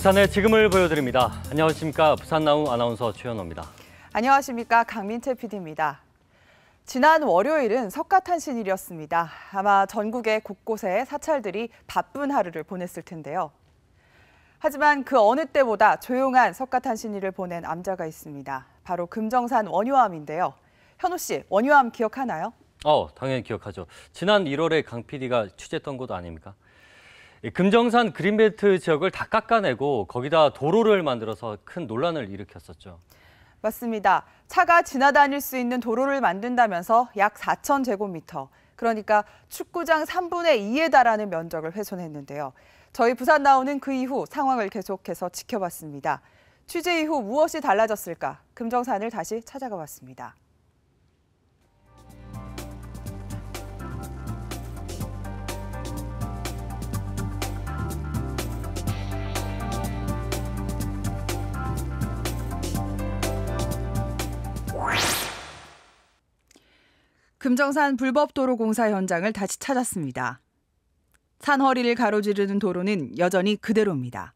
부산의 지금을 보여드립니다. 안녕하십니까. 부산나우 아나운서 최현호입니다. 안녕하십니까. 강민채 PD입니다. 지난 월요일은 석가탄신일이었습니다. 아마 전국의 곳곳에 사찰들이 바쁜 하루를 보냈을 텐데요. 하지만 그 어느 때보다 조용한 석가탄신일을 보낸 암자가 있습니다. 바로 금정산 원효암인데요. 현호 씨, 원효암 기억하나요? 당연히 기억하죠. 지난 1월에 강 PD가 취재했던 곳 아닙니까? 금정산 그린벨트 지역을 다 깎아내고 거기다 도로를 만들어서 큰 논란을 일으켰었죠. 맞습니다. 차가 지나다닐 수 있는 도로를 만든다면서 약 4,000제곱미터, 그러니까 축구장 3분의 2에 달하는 면적을 훼손했는데요. 저희 부산나우는 그 이후 상황을 계속해서 지켜봤습니다. 취재 이후 무엇이 달라졌을까? 금정산을 다시 찾아가 봤습니다. 금정산 불법도로공사 현장을 다시 찾았습니다. 산 허리를 가로지르는 도로는 여전히 그대로입니다.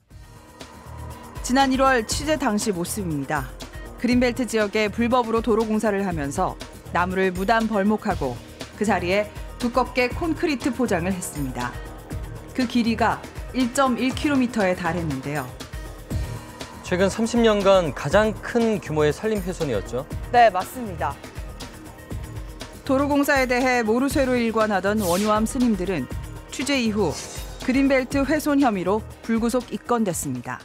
지난 1월 취재 당시 모습입니다. 그린벨트 지역에 불법으로 도로공사를 하면서 나무를 무단 벌목하고 그 자리에 두껍게 콘크리트 포장을 했습니다. 그 길이가 1.1km에 달했는데요. 최근 30년간 가장 큰 규모의 산림 훼손이었죠? 네, 맞습니다. 도로공사에 대해 모르쇠로 일관하던 원효암 스님들은 취재 이후 그린벨트 훼손 혐의로 불구속 입건됐습니다.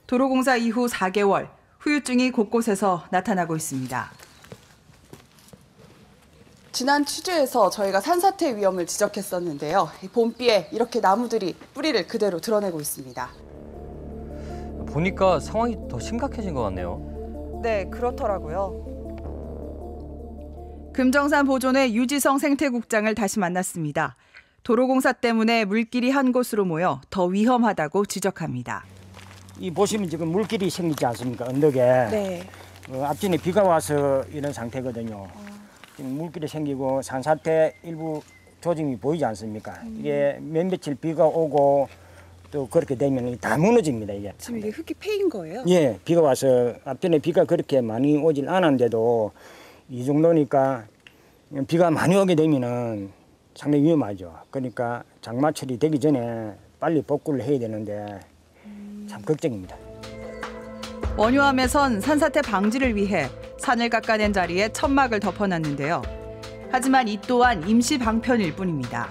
도로공사 이후 4개월, 후유증이 곳곳에서 나타나고 있습니다. 지난 취재에서 저희가 산사태 위험을 지적했었는데요. 봄비에 이렇게 나무들이 뿌리를 그대로 드러내고 있습니다. 보니까 상황이 더 심각해진 것 같네요. 네, 그렇더라고요. 금정산 보존의 유지성 생태국장을 다시 만났습니다. 도로공사 때문에 물길이 한 곳으로 모여 더 위험하다고 지적합니다. 이 보시면 지금 물길이 생기지 않습니까? 언덕에. 네. 앞전에 비가 와서 이런 상태거든요. 지금 물길이 생기고 산사태 일부 조짐이 보이지 않습니까? 이게 몇 며칠 비가 오고 또 그렇게 되면 다 무너집니다. 이게. 지금 이게 흙이 패인 거예요? 예, 비가 와서 앞전에 비가 그렇게 많이 오질 않았는데도 이 정도니까 비가 많이 오게 되면은 상당히 위험하죠. 그러니까 장마철이 되기 전에 빨리 복구를 해야 되는데 참 걱정입니다. 원효암에선 산사태 방지를 위해 산을 깎아낸 자리에 천막을 덮어놨는데요. 하지만 이 또한 임시 방편일 뿐입니다.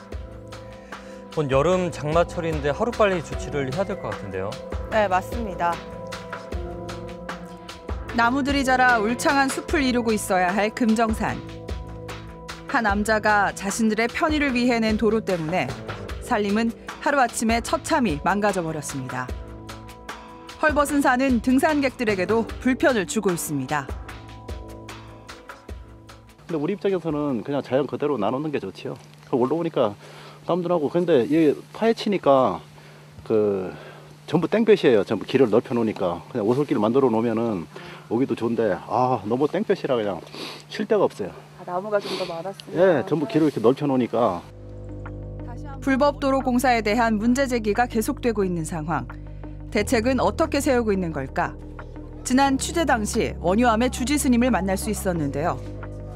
곧 여름 장마철인데 하루빨리 조치를 해야 될 것 같은데요. 네, 맞습니다. 나무들이 자라 울창한 숲을 이루고 있어야 할 금정산. 한 남자가 자신들의 편의를 위해 낸 도로 때문에 산림은 하루아침에 처참히 망가져버렸습니다. 헐벗은 산은 등산객들에게도 불편을 주고 있습니다. 근데 우리 입장에서는 그냥 자연 그대로 나누는 게 좋지요. 올라오니까 땀들하고 근데 이 파헤치니까 전부 땡볕이에요. 전부 길을 넓혀 놓으니까 그냥 오솔길 만들어 놓으면은 오기도 좋은데 너무 땡볕이라 그냥 쉴 데가 없어요. 나무가 좀 더 많았습니다. 예, 전부 길을 이렇게 넓혀 놓으니까. 불법 도로 공사에 대한 문제 제기가 계속되고 있는 상황. 대책은 어떻게 세우고 있는 걸까? 지난 취재 당시 원효암의 주지 스님을 만날 수 있었는데요.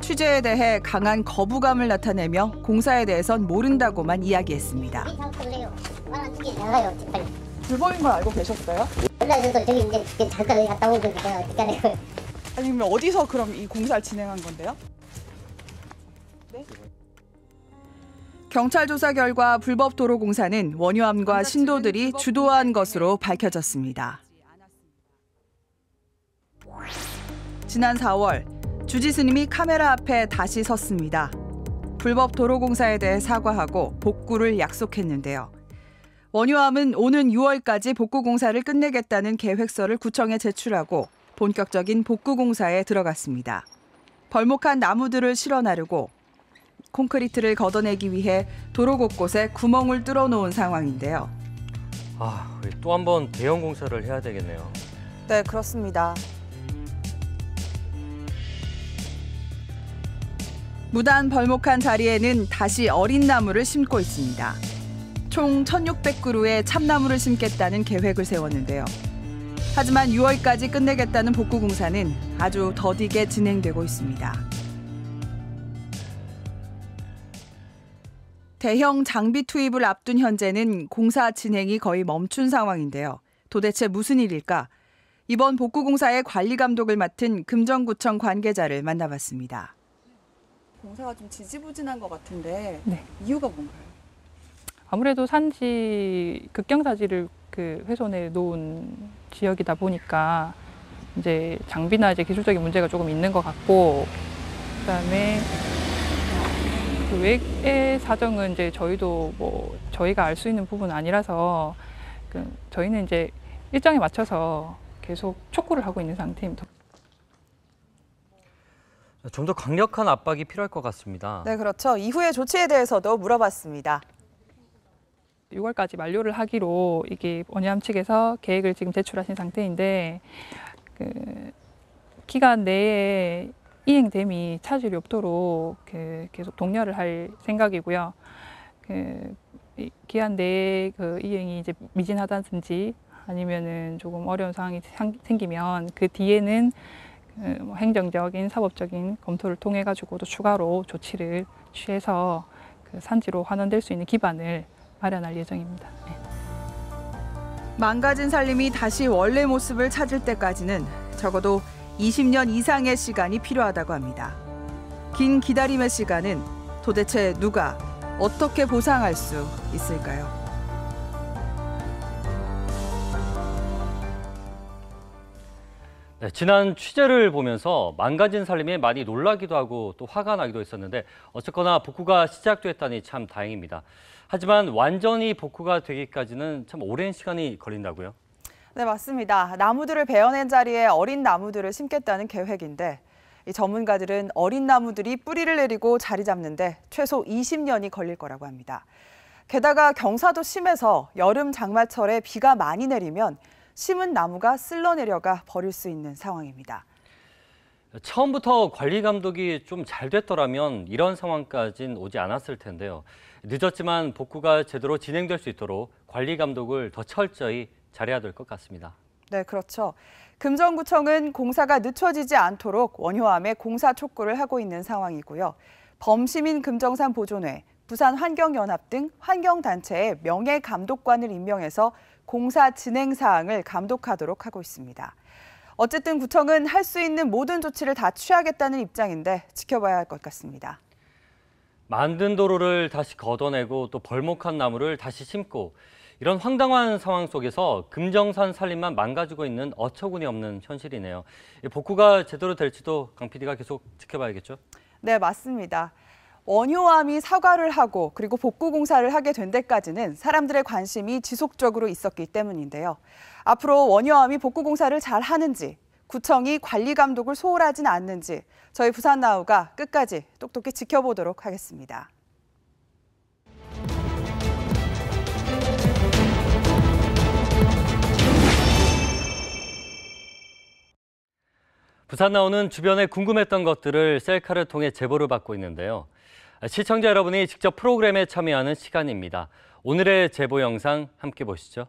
취재에 대해 강한 거부감을 나타내며 공사에 대해선 모른다고만 이야기했습니다. 불법인 걸 알고 계셨어요? 몰라요. 저기 이제 잠깐 여기 갔다 온 거니까 어떻게 하냐고요. 아니 그러면 어디서 그럼 이 공사를 진행한 건데요? 네? 경찰 조사 결과 불법 도로 공사는 원효암과 신도들이 주도한 것으로 밝혀졌습니다. 지난 4월 주지 스님이 카메라 앞에 다시 섰습니다. 불법 도로 공사에 대해 사과하고 복구를 약속했는데요. 원효암은 오는 6월까지 복구 공사를 끝내겠다는 계획서를 구청에 제출하고 본격적인 복구 공사에 들어갔습니다. 벌목한 나무들을 실어 나르고 콘크리트를 걷어내기 위해 도로 곳곳에 구멍을 뚫어 놓은 상황인데요. 또 한 번 대형 공사를 해야 되겠네요. 네, 그렇습니다. 무단 벌목한 자리에는 다시 어린 나무를 심고 있습니다. 총 1,600그루의 참나무를 심겠다는 계획을 세웠는데요. 하지만 6월까지 끝내겠다는 복구공사는 아주 더디게 진행되고 있습니다. 대형 장비 투입을 앞둔 현재는 공사 진행이 거의 멈춘 상황인데요. 도대체 무슨 일일까? 이번 복구공사의 관리 감독을 맡은 금정구청 관계자를 만나봤습니다. 공사가 좀 지지부진한 것 같은데 네. 이유가 뭔가요? 아무래도 산지 극경사지를 훼손해 놓은 지역이다 보니까 이제 장비나 이제 기술적인 문제가 조금 있는 것 같고, 그다음에 그 외의 사정은 이제 저희도 저희가 알 수 있는 부분은 아니라서 저희는 이제 일정에 맞춰서 계속 촉구를 하고 있는 상태입니다. 좀 더 강력한 압박이 필요할 것 같습니다. 네, 그렇죠. 이후의 조치에 대해서도 물어봤습니다. 6월까지 만료를 하기로 이게 원효암 측에서 계획을 지금 제출하신 상태인데 기간 내에 이행됨이 차질이 없도록 계속 독려를 할 생각이고요. 기한 내에 이행이 이제 미진하다든지 아니면은 조금 어려운 상황이 생기면 그 뒤에는 행정적인 사법적인 검토를 통해 가지고 또 추가로 조치를 취해서 산지로 환원될 수 있는 기반을 마련할 예정입니다. 네. 망가진 산림이 다시 원래 모습을 찾을 때까지는 적어도 20년 이상의 시간이 필요하다고 합니다. 긴 기다림의 시간은 도대체 누가 어떻게 보상할 수 있을까요? 네, 지난 취재를 보면서 망가진 산림에 많이 놀라기도 하고 또 화가 나기도 했었는데 어쨌거나 복구가 시작됐다니 참 다행입니다. 하지만 완전히 복구가 되기까지는 참 오랜 시간이 걸린다고요? 네, 맞습니다. 나무들을 베어낸 자리에 어린 나무들을 심겠다는 계획인데 이 전문가들은 어린 나무들이 뿌리를 내리고 자리 잡는데 최소 20년이 걸릴 거라고 합니다. 게다가 경사도 심해서 여름 장마철에 비가 많이 내리면 심은 나무가 쓸러내려가 버릴 수 있는 상황입니다. 처음부터 관리 감독이 좀 잘 됐더라면 이런 상황까지는 오지 않았을 텐데요. 늦었지만 복구가 제대로 진행될 수 있도록 관리 감독을 더 철저히 잘해야 될 것 같습니다. 네, 그렇죠. 금정구청은 공사가 늦춰지지 않도록 원효암에 공사 촉구를 하고 있는 상황이고요. 범시민 금정산 보존회, 부산환경연합 등 환경단체의 명예감독관을 임명해서 공사 진행 사항을 감독하도록 하고 있습니다. 어쨌든 구청은 할 수 있는 모든 조치를 다 취하겠다는 입장인데 지켜봐야 할 것 같습니다. 만든 도로를 다시 걷어내고 또 벌목한 나무를 다시 심고 이런 황당한 상황 속에서 금정산 산림만 망가지고 있는 어처구니 없는 현실이네요. 복구가 제대로 될지도 강 PD가 계속 지켜봐야겠죠? 네, 맞습니다. 원효암이 사과를 하고 그리고 복구 공사를 하게 된 데까지는 사람들의 관심이 지속적으로 있었기 때문인데요. 앞으로 원효암이 복구 공사를 잘 하는지, 구청이 관리 감독을 소홀하진 않는지 저희 부산나우가 끝까지 똑똑히 지켜보도록 하겠습니다. 부산나우는 주변에 궁금했던 것들을 셀카를 통해 제보를 받고 있는데요. 시청자 여러분이 직접 프로그램에 참여하는 시간입니다. 오늘의 제보 영상 함께 보시죠.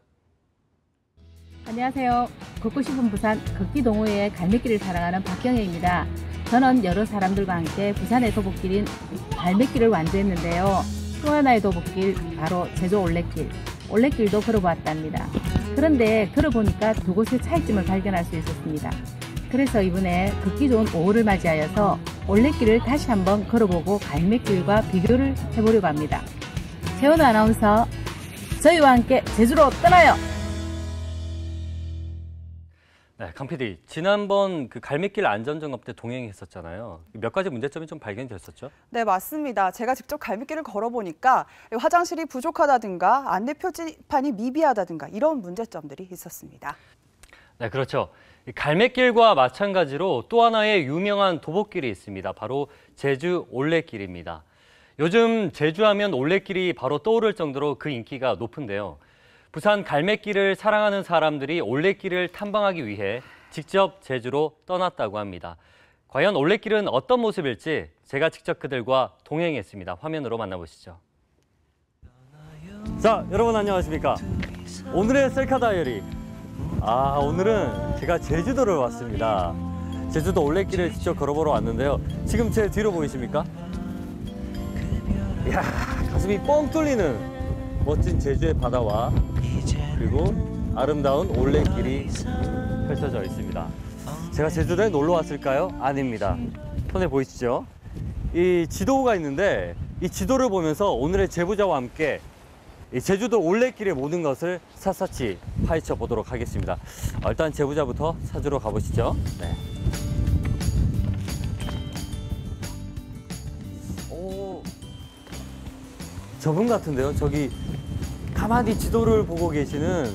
안녕하세요. 걷고 싶은 부산 걷기 동호회의 갈매길을 사랑하는 박경혜입니다. 저는 여러 사람들과 함께 부산의 도보길인 갈매길을 완주했는데요. 또 하나의 도보길 바로 제주 올레길. 올레길도 걸어보았답니다. 그런데 걸어보니까 두 곳의 차이점을 발견할 수 있었습니다. 그래서 이번에 걷기 좋은 5월을 맞이하여서 올레길을 다시 한번 걸어보고 갈매길과 비교를 해보려고 합니다. 최원우 아나운서, 저희와 함께 제주로 떠나요! 네, 강 PD, 지난번 그 갈매길 안전점검 때 동행했었잖아요. 몇 가지 문제점이 좀 발견이 됐었죠? 네, 맞습니다. 제가 직접 갈매길을 걸어보니까 화장실이 부족하다든가 안내 표지판이 미비하다든가 이런 문제점들이 있었습니다. 네, 그렇죠. 갈매길과 마찬가지로 또 하나의 유명한 도보길이 있습니다. 바로 제주 올레길입니다. 요즘 제주하면 올레길이 바로 떠오를 정도로 그 인기가 높은데요. 부산 갈매길을 사랑하는 사람들이 올레길을 탐방하기 위해 직접 제주로 떠났다고 합니다. 과연 올레길은 어떤 모습일지 제가 직접 그들과 동행했습니다. 화면으로 만나보시죠. 자, 여러분 안녕하십니까? 오늘의 셀카 다이어리. 오늘은 제가 제주도를 왔습니다. 제주도 올레길을 직접 걸어보러 왔는데요. 지금 제 뒤로 보이십니까? 이야, 가슴이 뻥 뚫리는 멋진 제주의 바다와 그리고 아름다운 올레길이 펼쳐져 있습니다. 제가 제주도에 놀러 왔을까요? 아닙니다. 손에 보이시죠? 이 지도가 있는데 이 지도를 보면서 오늘의 제보자와 함께 이 제주도 올레길의 모든 것을 샅샅이 파헤쳐 보도록 하겠습니다. 일단 제보자부터 찾으러 가보시죠. 네. 오, 저분 같은데요? 저기 가만히 지도를 보고 계시는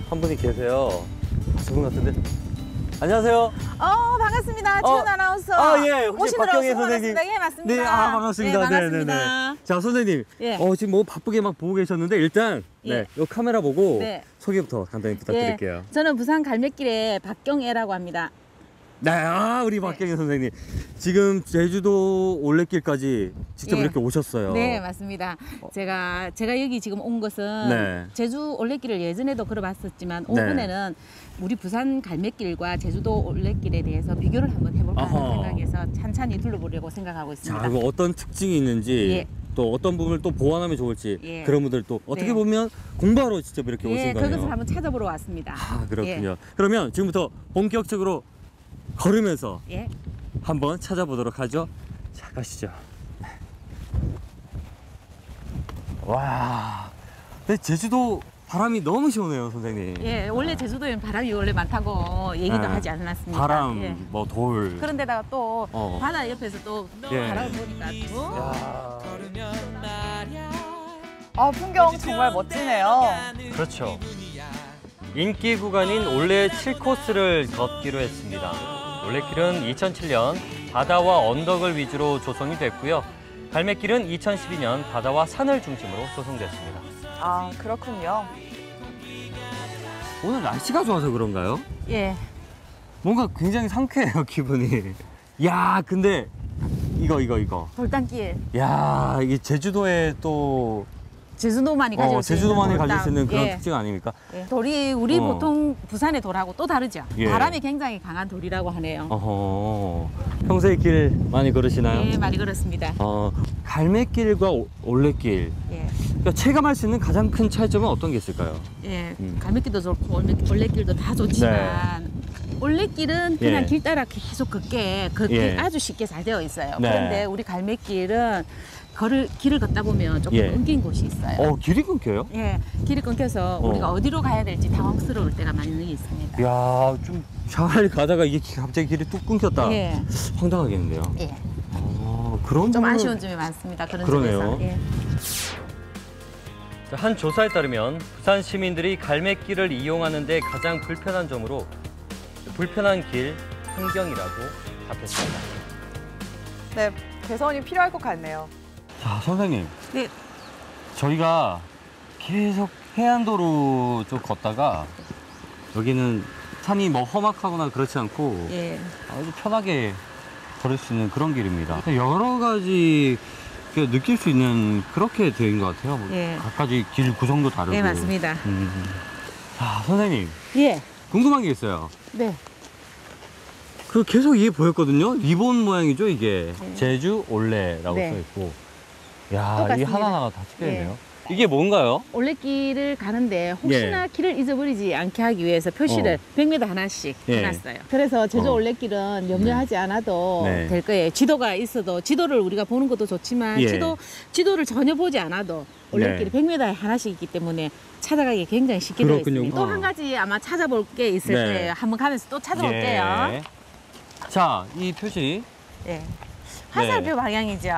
한 분이 계세요. 저분 같은데. 안녕하세요. 반갑습니다. 최은 아나운서. 예. 혹시 박경혜 선생님. 예, 맞습니다. 네, 반갑습니다. 네, 반갑습니다. 네네네. 자, 선생님. 예. 지금 뭐 바쁘게 막 보고 계셨는데 일단 예. 요 카메라 보고 네. 소개부터 간단히 부탁드릴게요. 저는 부산 갈매길의 박경애라고 합니다. 네, 우리 박경혜 선생님. 지금 제주도 올레길까지 직접 예. 이렇게 오셨어요. 네, 맞습니다. 제가 여기 지금 온 것은 네. 제주 올레길을 예전에도 걸어봤었지만 네. 이번에는 우리 부산 갈매길과 제주도 올레길에 대해서 비교를 한번 해볼까 하는 아하. 생각에서 찬찬히 둘러보려고 생각하고 있습니다. 자, 그럼 어떤 특징이 있는지 예. 또 어떤 부분을 또 보완하면 좋을지 예. 그런 분들 또 어떻게 네. 보면 공부하러 직접 이렇게 오신 예, 거네요. 그것을 한번 찾아보러 왔습니다. 그렇군요. 그러면 지금부터 본격적으로 걸으면서 예. 한번 찾아보도록 하죠. 자, 가시죠. 네. 와, 근데 제주도 바람이 너무 시원해요, 선생님. 예, 원래 제주도에는 바람이 원래 많다고 얘기도 네. 하지 않았습니까? 바람, 예. 뭐 돌. 그런데다가 또 바다 옆에서 또 예. 바람을 보니까 더 풍경 정말 멋지네요. 그렇죠. 인기 구간인 올레 7코스를 걷기로 했습니다. 올레길은 2007년 바다와 언덕을 위주로 조성이 됐고요. 갈매길은 2012년 바다와 산을 중심으로 조성됐습니다. 그렇군요. 오늘 날씨가 좋아서 그런가요? 예. 뭔가 굉장히 상쾌해요, 기분이. 야, 근데 이거. 돌담길. 야, 이게 제주도에 또 제주도만이 가질 수 있는 제주도만이 돌담. 가질 수 있는 그런 예. 특징 아닙니까? 예. 돌이 우리 보통 부산의 돌하고 또 다르죠. 예. 바람이 굉장히 강한 돌이라고 하네요. 평소에 길 많이 걸으시나요? 예, 많이 그렇습니다. 갈매길과 올레길. 예. 그러니까 체감할 수 있는 가장 큰 차이점은 어떤 게 있을까요? 예. 갈매길도 좋고 올레길도 다 좋지만 올레길은 그냥 예. 길 따라 계속 걷기 예. 아주 쉽게 잘 되어 있어요. 네. 그런데 우리 갈매길은 길을 걷다 보면 조금 예. 끊긴 곳이 있어요. 길이 끊겨요? 예, 길이 끊겨서 우리가 어디로 가야 될지 당황스러울 때가 많이 있습니다. 야, 좀 잘 가다가 이게 갑자기 길이 뚝 끊겼다. 예. 황당하겠는데요. 예. 그런 좀 부분은- 아쉬운 점이 많습니다. 그런 그러네요. 점에서. 예. 한 조사에 따르면 부산 시민들이 갈매길을 이용하는 데 가장 불편한 점으로 불편한 길 환경이라고 답했습니다. 네, 개선이 필요할 것 같네요. 자, 선생님. 네. 저희가 계속 해안도로 쪽 걷다가 여기는 산이 뭐 험악하거나 그렇지 않고 예. 아주 편하게 걸을 수 있는 그런 길입니다. 여러 가지 느낄 수 있는 그렇게 된 것 같아요. 예. 각가지 길 구성도 다르고. 네, 맞습니다. 자, 선생님. 예. 궁금한 게 있어요. 네. 그 계속 이게 보였거든요. 리본 모양이죠, 이게. 네. 제주 올레라고 네. 써 있고. 야, 이게 똑같습니다. 하나하나 다 찍혀 있네요. 이게 뭔가요? 올레길을 가는데 혹시나 길을 잊어버리지 않게 하기 위해서 표시를 100m 하나씩 예. 해놨어요. 그래서 제주 올레길은 염려하지 않아도 네. 될 거예요. 지도가 있어도 지도를 우리가 보는 것도 좋지만 예. 지도를 전혀 보지 않아도 올레길이 네. 100m에 하나씩 있기 때문에 찾아가기 굉장히 쉽게 되어 그렇군요. 있습니다. 또 한 가지 아마 찾아볼 게 있을 네. 거예요. 한번 가면서 또 찾아볼게요. 예. 자, 이 표시. 예. 화살표 방향이죠.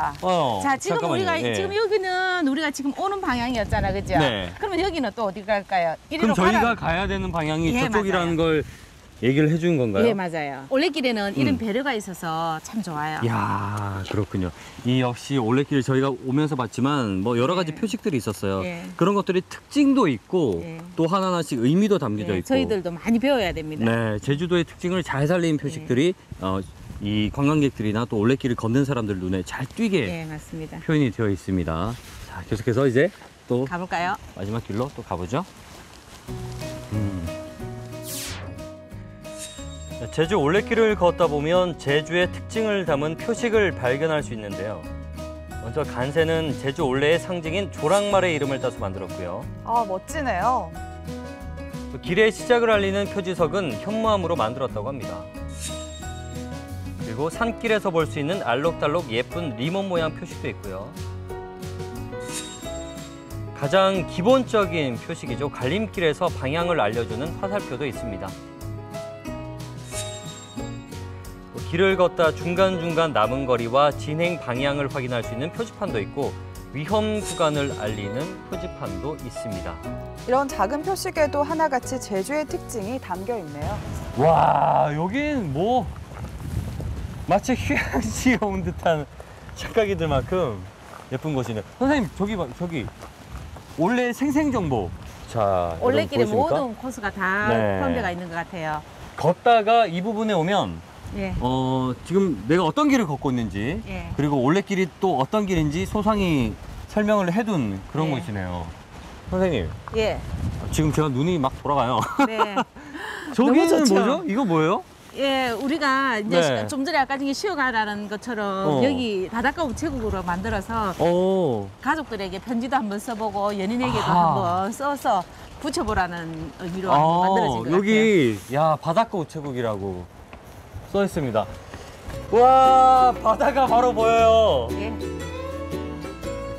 자, 지금 잠깐만요. 우리가 예. 지금 여기는 우리가 지금 오는 방향이었잖아, 그죠? 네. 그러면 여기는 또 어디 갈까요? 그럼 저희가 가야 되는 방향이 예, 저쪽이라는 맞아요. 걸 얘기를 해준 건가요? 예, 맞아요. 올레길에는 이런 배려가 있어서 참 좋아요. 이야, 그렇군요. 이 역시 올레길 저희가 오면서 봤지만 뭐 여러 가지 예. 표식들이 있었어요. 예. 그런 것들이 특징도 있고 예. 또 하나하나씩 의미도 담겨져 예, 있고. 저희들도 많이 배워야 됩니다. 네, 제주도의 특징을 잘 살린 표식들이 이 관광객들이나 또 올레길을 걷는 사람들 눈에 잘 띄게 예, 맞습니다. 표현이 되어 있습니다. 자, 계속해서 이제 또 가볼까요? 마지막 길로 또 가보죠. 제주 올레길을 걷다 보면 제주의 특징을 담은 표식을 발견할 수 있는데요. 먼저 간새는 제주 올레의 상징인 조랑말의 이름을 따서 만들었고요. 아, 멋지네요. 또 길의 시작을 알리는 표지석은 현무암으로 만들었다고 합니다. 그리고 산길에서 볼 수 있는 알록달록 예쁜 리본 모양 표식도 있고요. 가장 기본적인 표식이죠. 갈림길에서 방향을 알려주는 화살표도 있습니다. 길을 걷다 중간중간 남은 거리와 진행 방향을 확인할 수 있는 표지판도 있고 위험 구간을 알리는 표지판도 있습니다. 이런 작은 표식에도 하나같이 제주의 특징이 담겨 있네요. 와, 여긴 뭐 마치 휴양지에 온 듯한 착각이 들 만큼 예쁜 곳이네요. 선생님, 저기 봐, 저기 올레 생생정보. 자, 올레길의 여러분 보이십니까? 모든 코스가 다 네. 포함되어 있는 것 같아요. 걷다가 이 부분에 오면 예. 지금 내가 어떤 길을 걷고 있는지 예. 그리고 올레길이 또 어떤 길인지 소상히 설명을 해둔 그런 예. 곳이네요. 선생님, 예. 지금 제가 눈이 막 돌아가요. 네. 저기는 좋죠. 뭐죠? 이거 뭐예요? 예, 우리가 이제 네. 좀 전에 아까 전에 쉬어가라는 것처럼 여기 바닷가 우체국으로 만들어서 가족들에게 편지도 한번 써보고 연인에게도 한번 써서 붙여보라는 의미로 만들어진 것 여기 야 바닷가 우체국이라고 써 있습니다. 와, 바다가 바로 보여요. 같아요. 예.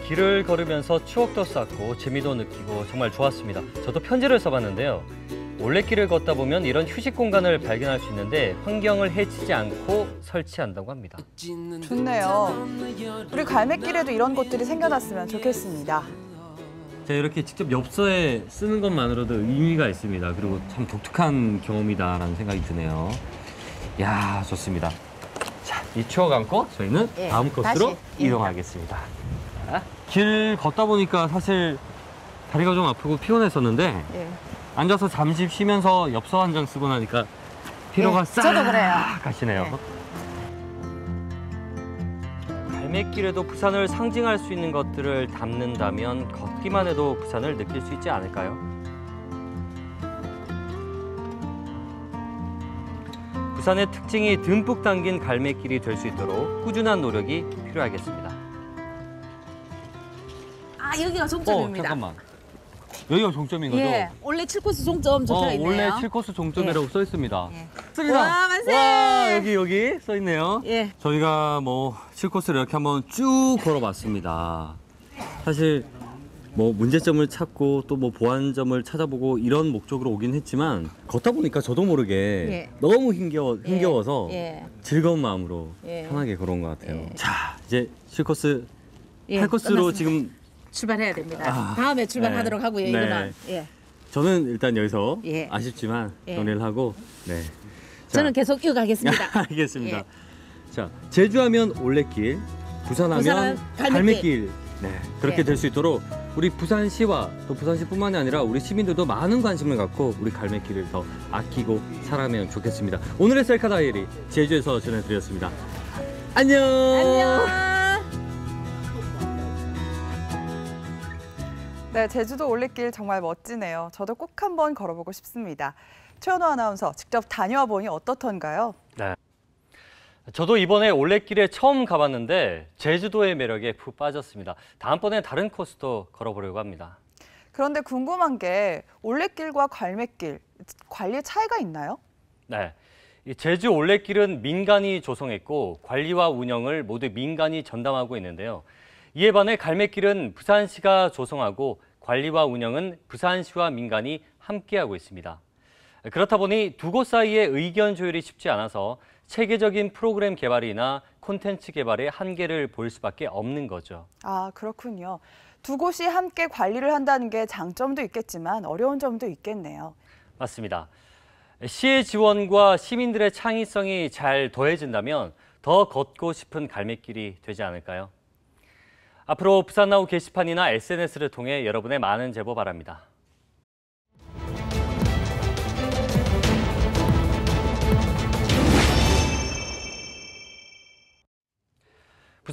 길을 걸으면서 추억도 쌓고 재미도 느끼고 정말 좋았습니다. 저도 편지를 써봤는데요. 올레길을 걷다 보면 이런 휴식 공간을 발견할 수 있는데 환경을 해치지 않고 설치한다고 합니다. 좋네요. 우리 갈매길에도 이런 곳들이 생겨났으면 좋겠습니다. 제가 이렇게 직접 엽서에 쓰는 것만으로도 의미가 있습니다. 그리고 참 독특한 경험이다라는 생각이 드네요. 야, 좋습니다. 자, 이 추억 안고 저희는 예, 다음 코스로 다시 이동하겠습니다. 길 걷다 보니까 사실 다리가 좀 아프고 피곤했었는데 예. 앉아서 잠시 쉬면서 엽서 한 장 쓰고 나니까 피로가 예, 싹 저도 그래요. 가시네요. 갈매길에도 부산을 상징할 수 있는 것들을 담는다면 걷기만 해도 부산을 느낄 수 있지 않을까요? 부산의 특징이 듬뿍 담긴 갈매길이 될 수 있도록 꾸준한 노력이 필요하겠습니다. 아, 여기가 종점입니다. 잠깐만. 여기가 종점인 거죠? 예, 원래 7코스 종점 적혀 있네요. 원래 7코스 종점이라고 써 있습니다. 예. 와, 만세! 와, 여기 써 있네요. 예. 저희가 뭐 7코스를 이렇게 한번 쭉 걸어봤습니다. 사실 뭐 문제점을 찾고 또 뭐 보완점을 찾아보고 이런 목적으로 오긴 했지만 걷다 보니까 저도 모르게 예. 너무 힘겨워서 예. 즐거운 마음으로 예. 편하게 걸어온 것 같아요. 예. 자, 이제 7코스, 예, 8코스로 끝났습니다. 지금 출발해야 됩니다. 아, 다음에 출발하도록 네. 하고요, 네. 이거는. 예. 저는 일단 여기서 예. 아쉽지만 예. 정리를 하고 네. 자, 저는 계속 이어가겠습니다. 알겠습니다. 예. 자, 제주하면 올레길, 부산하면 부산은 갈매길. 갈매길. 네, 그렇게 예. 될 수 있도록 우리 부산시와 또 부산시뿐만이 아니라 우리 시민들도 많은 관심을 갖고 우리 갈매길을 더 아끼고 살아가면 좋겠습니다. 오늘의 셀카 다이어리 제주에서 전해드렸습니다. 안녕. 안녕. 네, 제주도 올레길 정말 멋지네요. 저도 꼭 한번 걸어보고 싶습니다. 최현호 아나운서 직접 다녀와 보니 어떻던가요? 네. 저도 이번에 올레길에 처음 가봤는데 제주도의 매력에 푹 빠졌습니다. 다음번에 다른 코스도 걸어보려고 합니다. 그런데 궁금한 게 올레길과 갈매길, 관리 차이가 있나요? 네. 이 제주 올레길은 민간이 조성했고 관리와 운영을 모두 민간이 전담하고 있는데요. 이에 반해 갈매길은 부산시가 조성하고 관리와 운영은 부산시와 민간이 함께하고 있습니다. 그렇다 보니 두 곳 사이의 의견 조율이 쉽지 않아서 체계적인 프로그램 개발이나 콘텐츠 개발의 한계를 볼 수밖에 없는 거죠. 아, 그렇군요. 두 곳이 함께 관리를 한다는 게 장점도 있겠지만 어려운 점도 있겠네요. 맞습니다. 시의 지원과 시민들의 창의성이 잘 더해진다면 더 걷고 싶은 갈매길이 되지 않을까요? 앞으로 부산나우 게시판이나 SNS를 통해 여러분의 많은 제보 바랍니다.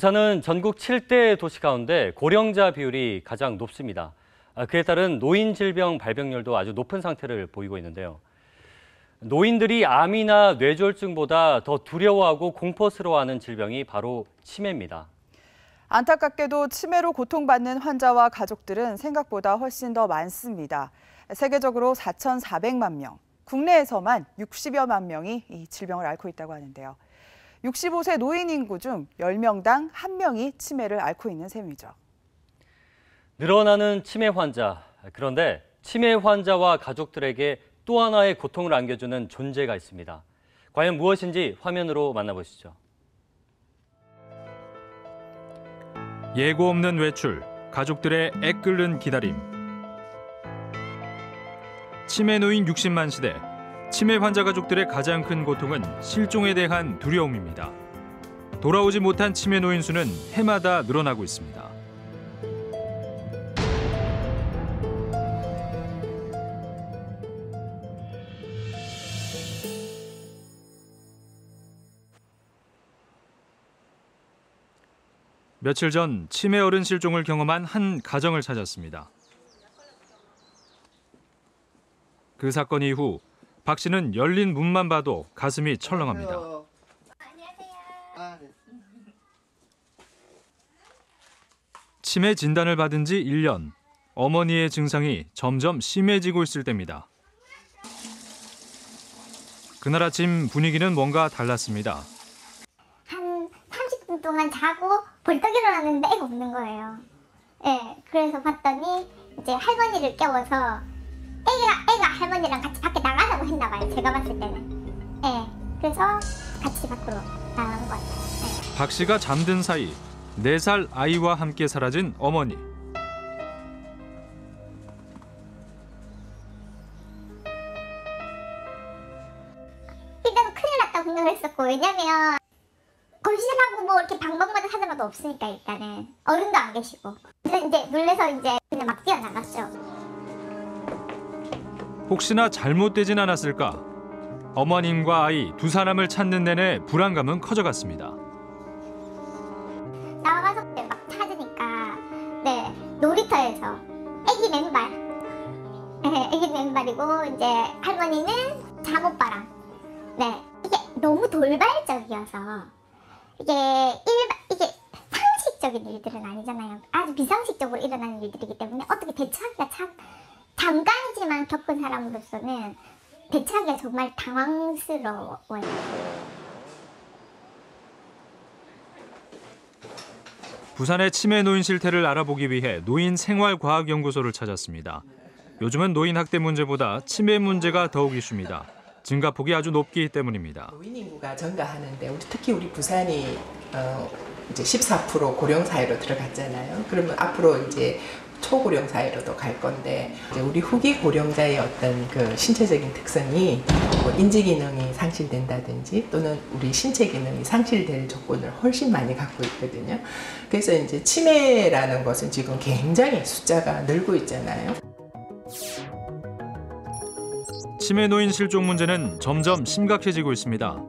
부산은 전국 7대 도시 가운데 고령자 비율이 가장 높습니다. 그에 따른 노인 질병 발병률도 아주 높은 상태를 보이고 있는데요. 노인들이 암이나 뇌졸중보다 더 두려워하고 공포스러워하는 질병이 바로 치매입니다. 안타깝게도 치매로 고통받는 환자와 가족들은 생각보다 훨씬 더 많습니다. 세계적으로 4,400만 명, 국내에서만 60여만 명이 이 질병을 앓고 있다고 하는데요. 65세 노인 인구 중 10명당 1명이 치매를 앓고 있는 셈이죠. 늘어나는 치매 환자. 그런데 치매 환자와 가족들에게 또 하나의 고통을 안겨주는 존재가 있습니다. 과연 무엇인지 화면으로 만나보시죠. 예고 없는 외출, 가족들의 애끓는 기다림. 치매 노인 60만 시대. 치매 환자 가족들의 가장 큰 고통은 실종에 대한 두려움입니다. 돌아오지 못한 치매 노인 수는 해마다 늘어나고 있습니다. 며칠 전 치매 어른 실종을 경험한 한 가정을 찾았습니다. 그 사건 이후 박 씨는 열린 문만 봐도 가슴이 철렁합니다. 치매 진단을 받은 지 1년. 어머니의 증상이 점점 심해지고 있을 때입니다. 그날 아침 분위기는 뭔가 달랐습니다. 한 30분 동안 자고 벌떡 일어났는데 애가 없는 거예요. 예, 그래서 봤더니 이제 할머니를 깨워서 애가 할머니랑 같이 밖에 나가라고 했나 봐요. 제가 봤을 때는. 예, 그래서 같이 밖으로 나간 것 같아요. 예. 박 씨가 잠든 사이 4살 아이와 함께 사라진 어머니. 일단 큰일 났다고 생각을 했었고, 왜냐면 건실하고 뭐 이렇게 방법마다 찾아봐도 없으니까 일단은 어른도 안 계시고 그래서 이제 놀래서 이제 그냥 막 뛰어나갔죠. 혹시나 잘못되진 않았을까? 어머님과 아이 두 사람을 찾는 내내 불안감은 커져갔습니다. 나와서 막 찾으니까 네 놀이터에서 애기 맨발, 네, 애기 맨발이고 이제 할머니는 잠오빠랑 네 이게 너무 돌발적이어서 이게 상식적인 일들은 아니잖아요. 아주 비상식적으로 일어나는 일들이기 때문에 어떻게 대처하기가 참 잠깐이지만 겪은 사람으로서는 대처하기가 정말 당황스러워요. 부산의 치매 노인 실태를 알아보기 위해 노인생활과학연구소를 찾았습니다. 요즘은 노인 학대 문제보다 치매 문제가 더욱 이슈입니다. 증가폭이 아주 높기 때문입니다. 노인 인구가 증가하는데 특히 우리 부산이 이제 14% 고령 사회로 들어갔잖아요. 그러면 앞으로 이제 초고령 사회로도 갈 건데 이제 우리 후기 고령자의 어떤 그 신체적인 특성이 뭐 인지 기능이 상실된다든지 또는 우리 신체 기능이 상실될 조건을 훨씬 많이 갖고 있거든요. 그래서 이제 치매라는 것은 지금 굉장히 숫자가 늘고 있잖아요. 치매 노인 실종 문제는 점점 심각해지고 있습니다.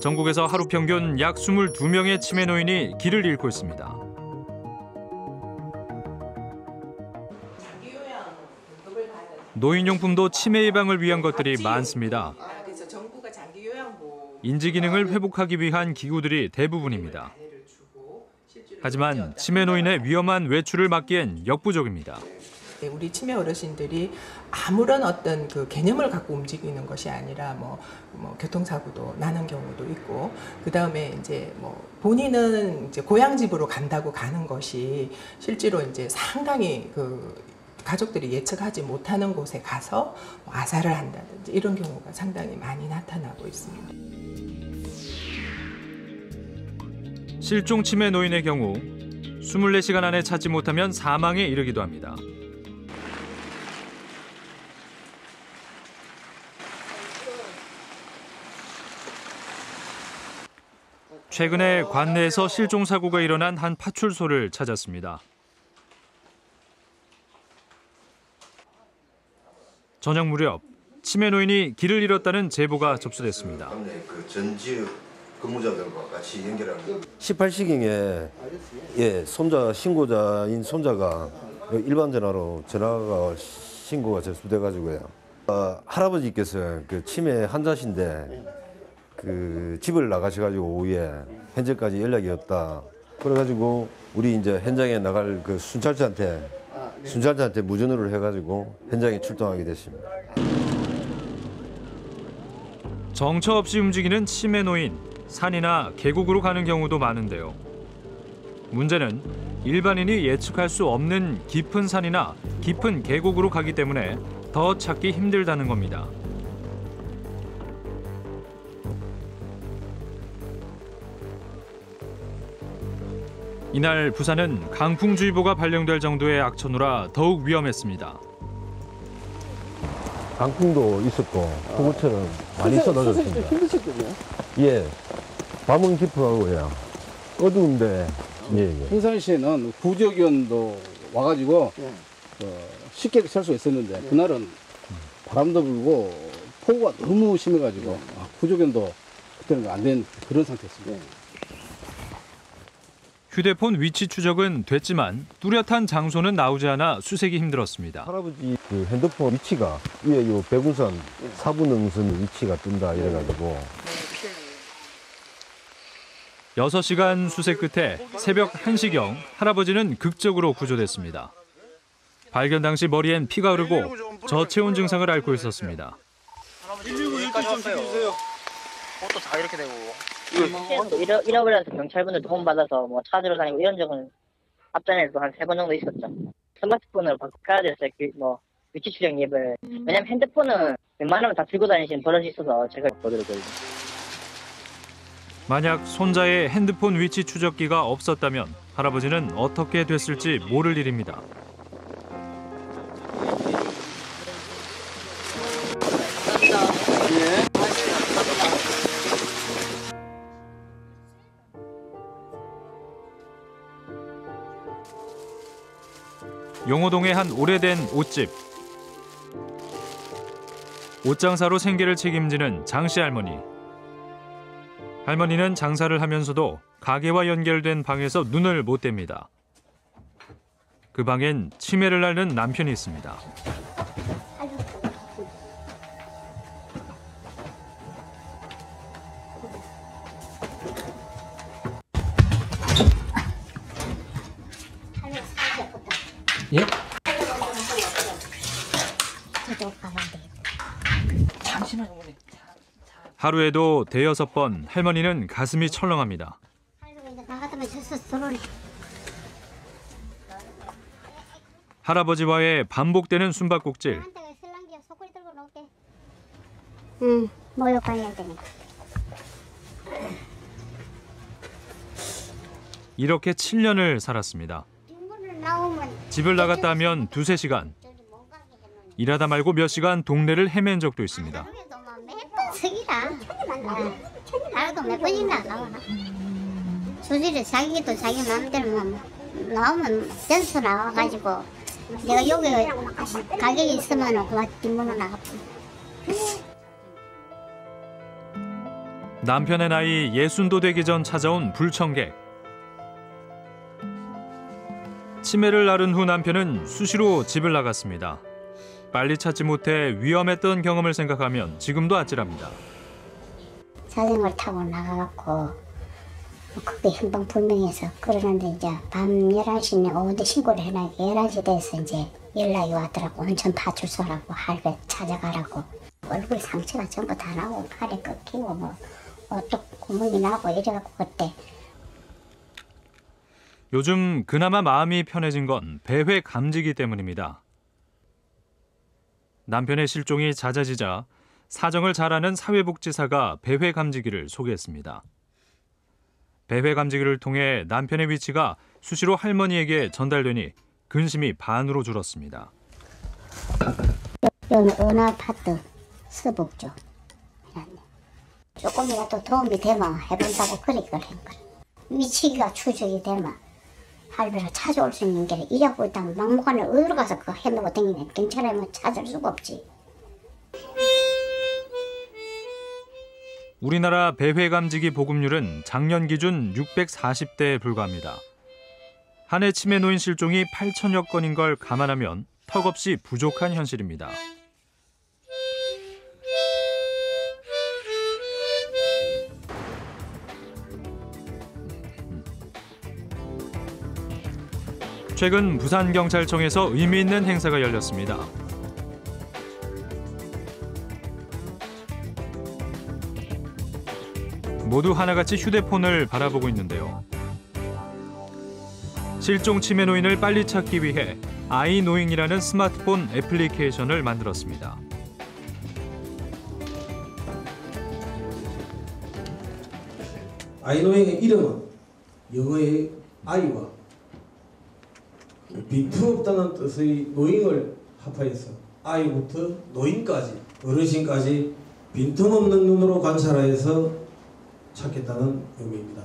전국에서 하루 평균 약 22명의 치매 노인이 길을 잃고 있습니다. 노인용품도 치매 예방을 위한 것들이 많습니다. 인지 기능을 회복하기 위한 기구들이 대부분입니다. 하지만 치매 노인의 위험한 외출을 막기엔 역부족입니다. 우리 치매 어르신들이 아무런 어떤 그 개념을 갖고 움직이는 것이 아니라 뭐 교통사고도 나는 경우도 있고 그 다음에 이제 뭐 본인은 이제 고향집으로 간다고 가는 것이 실제로 이제 상당히 그 가족들이 예측하지 못하는 곳에 가서 아사를 한다든지 이런 경우가 상당히 많이 나타나고 있습니다. 실종 치매 노인의 경우 24시간 안에 찾지 못하면 사망에 이르기도 합니다. 최근에 관내에서 실종 사고가 일어난 한 파출소를 찾았습니다. 저녁 무렵 치매 노인이 길을 잃었다는 제보가 접수됐습니다. 그 전지읍 근무자들과 같이 연결하는 거. 18시경에 신고자인 손자가 일반 전화로 전화가 신고가 접수돼가지고요. 할아버지께서 그 치매 환자신데 그 집을 나가셔가지고 오후에 현재까지 연락이 없다. 그래가지고 우리 이제 현장에 나갈 그 순찰자한테 무전으로 해가지고 현장에 출동하게 됐습니다. 정처 없이 움직이는 치매 노인, 산이나 계곡으로 가는 경우도 많은데요. 문제는 일반인이 예측할 수 없는 깊은 산이나 깊은 계곡으로 가기 때문에 더 찾기 힘들다는 겁니다. 이날 부산은 강풍주의보가 발령될 정도의 악천후라 더욱 위험했습니다. 강풍도 있었고 폭우처럼 많이 쏟아졌습니다. 힘드셨거든요. 예, 밤은 깊어가고요. 어두운데 평상시에는 부적연도 와가지고 쉽게 살 수 있었는데 그날은 바람도 불고 폭우가 너무 심해가지고 부적연도 그때는 안 된 그런 상태였습니다. 휴대폰 위치 추적은 됐지만 뚜렷한 장소는 나오지 않아 수색이 힘들었습니다. 할아버지 그 핸드폰 위치가 위에 요 백운산 사부능선 위치가 뜬다 이래가지고 6시간 수색 끝에 새벽 1시경 할아버지는 극적으로 구조됐습니다. 발견 당시 머리엔 피가 흐르고 저체온 증상을 앓고 있었습니다. 119 일단 좀 시켜주세요. 옷도 다 이렇게 되고. 잃어버려서 경찰분들 도움받아서 뭐 찾으러 다니고 이런 적은 앞전에도 한 3번 정도 있었죠. 스마트폰으로 바꿔야 됐어요. 뭐 위치 추적 앱을. 왜냐면 핸드폰은 웬만하면 다 들고 다니시는 버릇이 있어서 제가 보더라고요. 만약 손자의 핸드폰 위치 추적기가 없었다면 할아버지는 어떻게 됐을지 모를 일입니다. 용호동의 한 오래된 옷집. 옷장사로 생계를 책임지는 장씨 할머니. 할머니는 장사를 하면서도 가게와 연결된 방에서 눈을 못 뗍니다. 그 방엔 치매를 앓는 남편이 있습니다. 예? 잠시만요, 어머니. 하루에도 5-6번 할머니는 가슴이 철렁합니다. 할아버지와의 반복되는 숨바꼭질. 모욕 가야 되니까. 이렇게 7년을 살았습니다. 집을 나갔다 하면 2-3시간. 일하다 말고 몇 시간 동네를 헤맨 적도 있습니다. 석이라. 나도 몇 번이나 나와. 주지를 자기도 자기 마음대로 나오면 전수 나와가지고 내가 여기 가게에 있으면 그만 뒷문으로 나갔고. 남편의 나이 60도 되기 전 찾아온 불청객. 치매를 앓은 후 남편은 수시로 집을 나갔습니다. 빨리 찾지 못해 위험했던 경험을 생각하면 지금도 아찔합니다. 자전거를 타고 나가갖고 그게 행방불명해서 그러는데 이제 밤 11시에 오후에 신고를 해놔니까 11시 돼서 이제 연락이 왔더라고. 온천 파출소라고 할배 찾아가라고. 얼굴 상처가 전부 다 나고 팔에 꺾이고 뭐 또 구멍이 나고 이래갖고 그때. 요즘 그나마 마음이 편해진 건 배회 감지기 때문입니다. 남편의 실종이 잦아지자 사정을 잘 아는 사회복지사가 배회 감지기를 소개했습니다. 배회 감지기를 통해 남편의 위치가 수시로 할머니에게 전달되니 근심이 반으로 줄었습니다. 여기는 은하파트 서북쪽. 조금이라도 도움이 되면 해본다고 그렇게 한 거야. 위치가 추적이 되면 할배를 찾아올 수 있는 게 일하고 있다면 막무가내 어디로 가서 그거 헤매고 다니면 경찰에 뭐 찾을 수가 없지. 우리나라 배회감지기 보급률은 작년 기준 640대에 불과합니다. 한 해 치매 노인 실종이 8천여 건인 걸 감안하면 턱없이 부족한 현실입니다. 최근 부산경찰청에서 의미 있는 행사가 열렸습니다. 모두 하나같이 휴대폰을 바라보고 있는데요. 실종 치매 노인을 빨리 찾기 위해 아이노잉이라는 스마트폰 애플리케이션을 만들었습니다. 아이노잉의 이름은 영어의 아이와 빈틈없다는 뜻의 노잉을 합하여서 아이부터 노인까지 어르신까지 빈틈없는 눈으로 관찰하여서 찾겠다는 의미입니다.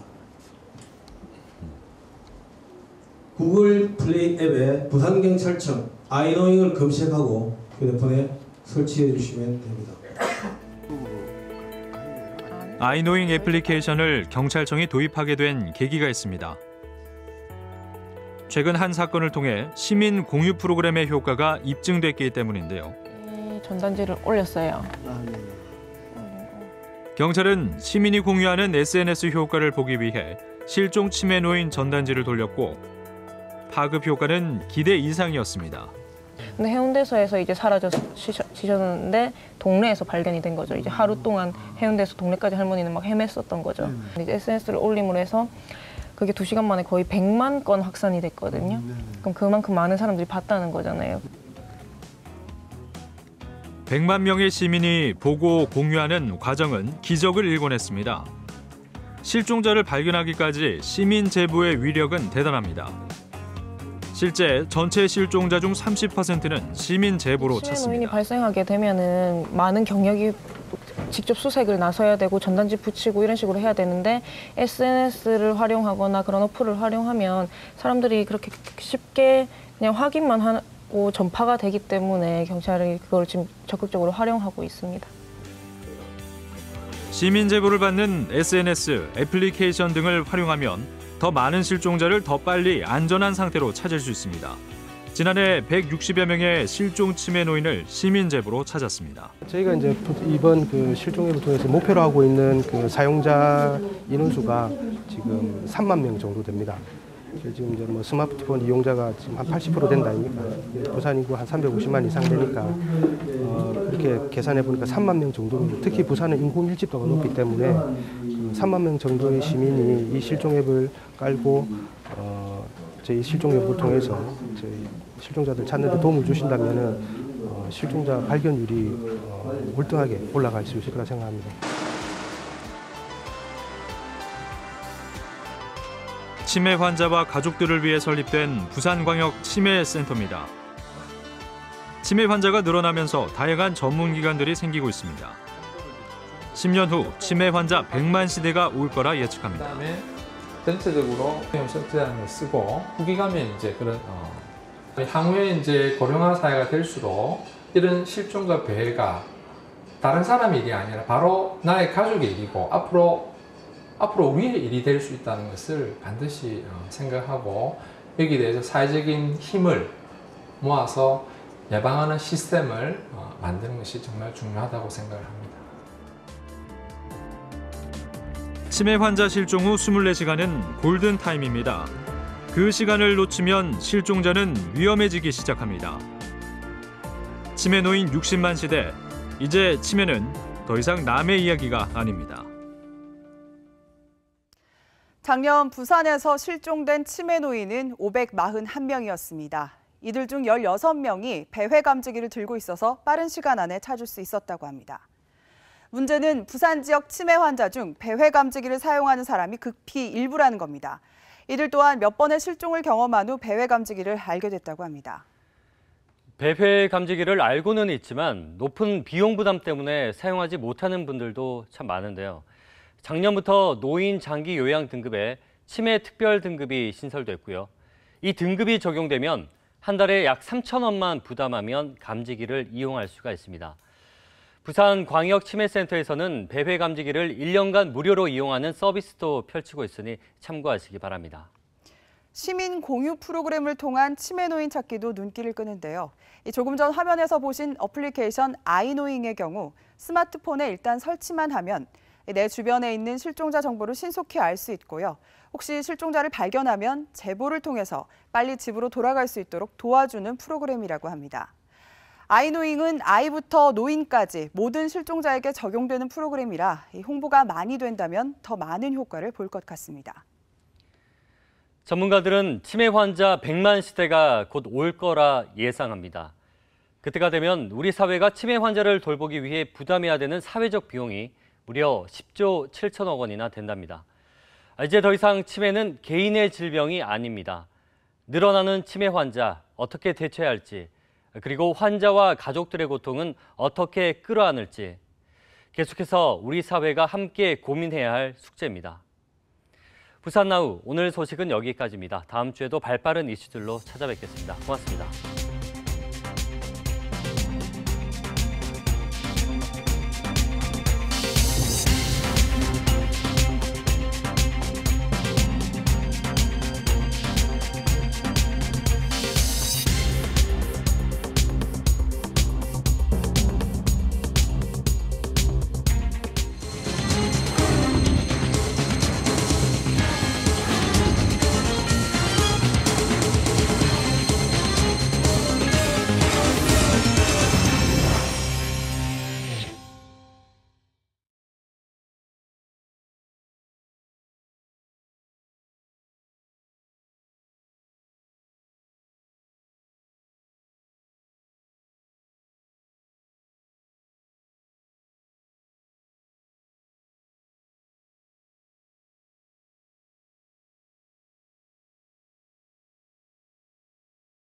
구글 플레이 앱에 부산경찰청 아이노잉을 검색하고 휴대폰에 설치해 주시면 됩니다. 아이노잉 애플리케이션을 경찰청이 도입하게 된 계기가 있습니다. 최근 한 사건을 통해 시민 공유 프로그램의 효과가 입증됐기 때문인데요. 전단지를 올렸어요. 경찰은 시민이 공유하는 SNS 효과를 보기 위해 실종 치매 노인 전단지를 돌렸고 파급 효과는 기대 이상이었습니다. 근데 해운대서에서 이제 사라지셨는데 동네에서 발견이 된 거죠. 이제 하루 동안 해운대에서 동네까지 할머니는 막 헤맸었던 거죠. 이제 SNS를 올림으로 해서 그게 2시간 만에 거의 100만 건 확산이 됐거든요. 그럼 그만큼 많은 사람들이 봤다는 거잖아요. 100만 명의 시민이 보고 공유하는 과정은 기적을 일궈냈습니다. 실종자를 발견하기까지 시민 제보의 위력은 대단합니다. 실제 전체 실종자 중 30%는 시민 제보로 치매 찾습니다. 노인이 발생하게 되면은 많은 경력이 직접 수색을 나서야 되고 전단지 붙이고 이런 식으로 해야 되는데 SNS를 활용하거나 그런 어플을 활용하면 사람들이 그렇게 쉽게 그냥 확인만 하고 전파가 되기 때문에 경찰이 그걸 지금 적극적으로 활용하고 있습니다. 시민 제보를 받는 SNS, 애플리케이션 등을 활용하면 더 많은 실종자를 더 빨리 안전한 상태로 찾을 수 있습니다. 지난해 160여 명의 실종 치매 노인을 시민 제보로 찾았습니다. 저희가 이제 이번 그 실종 앱을 통해서 목표로 하고 있는 그 사용자 인원수가 지금 3만 명 정도 됩니다. 지금 이제 뭐 스마트폰 이용자가 지금 한 80% 된다 아닙니까? 부산 인구 한 350만 이상 되니까 그렇게 계산해 보니까 3만 명 정도. 특히 부산은 인구 밀집도가 높기 때문에 3만 명 정도의 시민이 이 실종 앱을 깔고 저희 실종 앱을 통해서 저희 실종자들 찾는 데 도움을 주신다면은 실종자 발견율이 월등하게 올라갈 수 있을 거라 생각합니다. 치매 환자와 가족들을 위해 설립된 부산광역 치매센터입니다. 치매 환자가 늘어나면서 다양한 전문기관들이 생기고 있습니다. 10년 후 치매 환자 100만 시대가 올 거라 예측합니다. 그다음에 전체적으로 소프트웨어라는 걸 쓰고 후기 가면 이제 그런 향후에 이제 고령화 사회가 될수록 이런 실종과 배회가 다른 사람의 일이 아니라 바로 나의 가족의 일이고 앞으로 우리의 일이 될 수 있다는 것을 반드시 생각하고 여기에 대해서 사회적인 힘을 모아서 예방하는 시스템을 만드는 것이 정말 중요하다고 생각을 합니다. 치매 환자 실종 후 24시간은 골든타임입니다. 그 시간을 놓치면 실종자는 위험해지기 시작합니다. 치매 노인 60만 시대, 이제 치매는 더 이상 남의 이야기가 아닙니다. 작년 부산에서 실종된 치매 노인은 541명이었습니다. 이들 중 16명이 배회 감지기를 들고 있어서 빠른 시간 안에 찾을 수 있었다고 합니다. 문제는 부산 지역 치매 환자 중 배회 감지기를 사용하는 사람이 극히 일부라는 겁니다. 이들 또한 몇 번의 실종을 경험한 후 배회 감지기를 알게 됐다고 합니다. 배회 감지기를 알고는 있지만 높은 비용 부담 때문에 사용하지 못하는 분들도 참 많은데요. 작년부터 노인 장기 요양 등급에 치매 특별 등급이 신설됐고요. 이 등급이 적용되면 한 달에 약 3,000원만 부담하면 감지기를 이용할 수가 있습니다. 부산광역치매센터에서는 배회 감지기를 1년간 무료로 이용하는 서비스도 펼치고 있으니 참고하시기 바랍니다. 시민 공유 프로그램을 통한 치매 노인 찾기도 눈길을 끄는데요. 조금 전 화면에서 보신 어플리케이션 아이노잉의 경우 스마트폰에 일단 설치만 하면 내 주변에 있는 실종자 정보를 신속히 알 수 있고요. 혹시 실종자를 발견하면 제보를 통해서 빨리 집으로 돌아갈 수 있도록 도와주는 프로그램이라고 합니다. 아이노잉은 아이부터 노인까지 모든 실종자에게 적용되는 프로그램이라 홍보가 많이 된다면 더 많은 효과를 볼 것 같습니다. 전문가들은 치매 환자 100만 시대가 곧 올 거라 예상합니다. 그때가 되면 우리 사회가 치매 환자를 돌보기 위해 부담해야 되는 사회적 비용이 무려 10조 7천억 원이나 된답니다. 이제 더 이상 치매는 개인의 질병이 아닙니다. 늘어나는 치매 환자 어떻게 대처해야 할지, 그리고 환자와 가족들의 고통은 어떻게 끌어안을지 계속해서 우리 사회가 함께 고민해야 할 숙제입니다. 부산나우 오늘 소식은 여기까지입니다. 다음 주에도 발빠른 이슈들로 찾아뵙겠습니다. 고맙습니다.